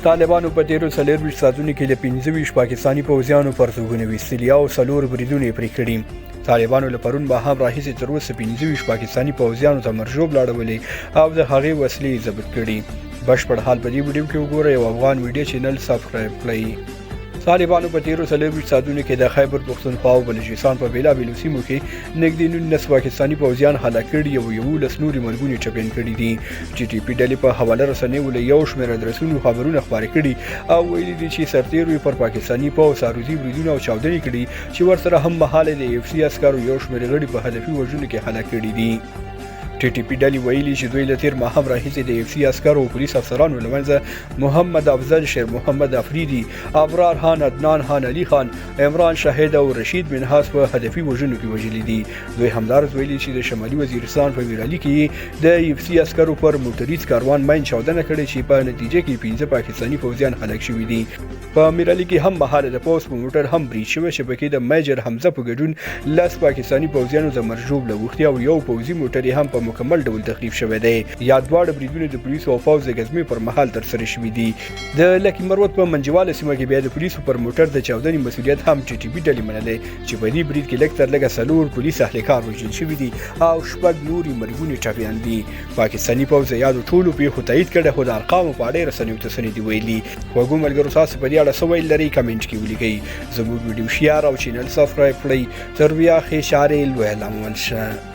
طالبانو په تیرو 24 ساعتونو کې د 25 پاکستاني پوځيانو پرتوګونه ويستلي او 4 بریدونه پرې کړي. طالبانو له پرون به هم راهیسې تر اوسه 25 پاکستاني پوځيانو ته مرجوب لاړولې او د هغې وسلې ضبط کړي. بشپړ حال په دې ویډیو کې وګورئ او افغان ويډيو چینل سبسکرایب کړئ. طالبانو په تیرو 24 ساعتونو کې د خیبر پښتونخوا او بلوچستان په بیلابیلو سیمو کې نږدې 19 پاکستاني پوځیان هلاک کړي او 11 نورې مرګونه ټپیان کړي دي. جی ټي پی ډلې په حواله رسنیو له یو شمېر ادرسونو خبرونه خپاره کړي او ویلي دي چې سرتیرو پر پاکستاني پوځ ساروزي بریدونه او چاودنې کړي چې ورسره هم مهاله د اف سي عسکرو یو شمېر غړي په هدفي وژنو کې هلاک کړي دي. ټي ټي پی ډلې ویلي چې دوی له تیر ماهم راهیسې د اف سي عسکرو او پولیس افسرانو له منځه محمد افضل، شیر محمد افریدي، ابرار خان، عدنان خان، علي خان، عمران شاهد او رشید منهاس په هدفي وژنو کې وژلي دي. دوی همدارس ویلي چې د شمالي وزیرستان په ویرالي کې د اف سي عسکرو پر موټریز کاروان ماین چاودنه کړې چې په نتیجه کې 15 پاکستاني پوځیان هلاک شوي دي. په میرالي کې هم مهاله د پوځ په موټر هم برید شوی چې پکې د میجر حمزه په ګډون 10 پاکستاني پوځیانو ته مرجوب لوختي او یو پوځي موټر هم په مکمل ډول تخریب شوی دی. یا دواړه بریدونه د پولیسو او پوځ د غزمې پر مهال ترسره شوي دي. د لکي مروت په منجواله سیمه کې بیا د پولیسو پر موټر د چاودنې مسؤلیت هم ټي ټي پی ډلې منلې چې په دې برید کې لږ تر لږه 4 پولیس اهلکار وژل شوي دي او 6 نورې مرګونه ټپیان دي. پاکستاني پوځ یادو ټولو پیښو تایید کړی خو د ارقامو په اړه رسنیو ته څه نه دي ویلي. خوږو ملګرو تاسو په دې اړه څه ویل لرئ کمنټ کې ولیکئ. زموږ ویډیو شیر او چینل سبسکرایب کړئ. تر بیا ښې چارې لویه لمن شه.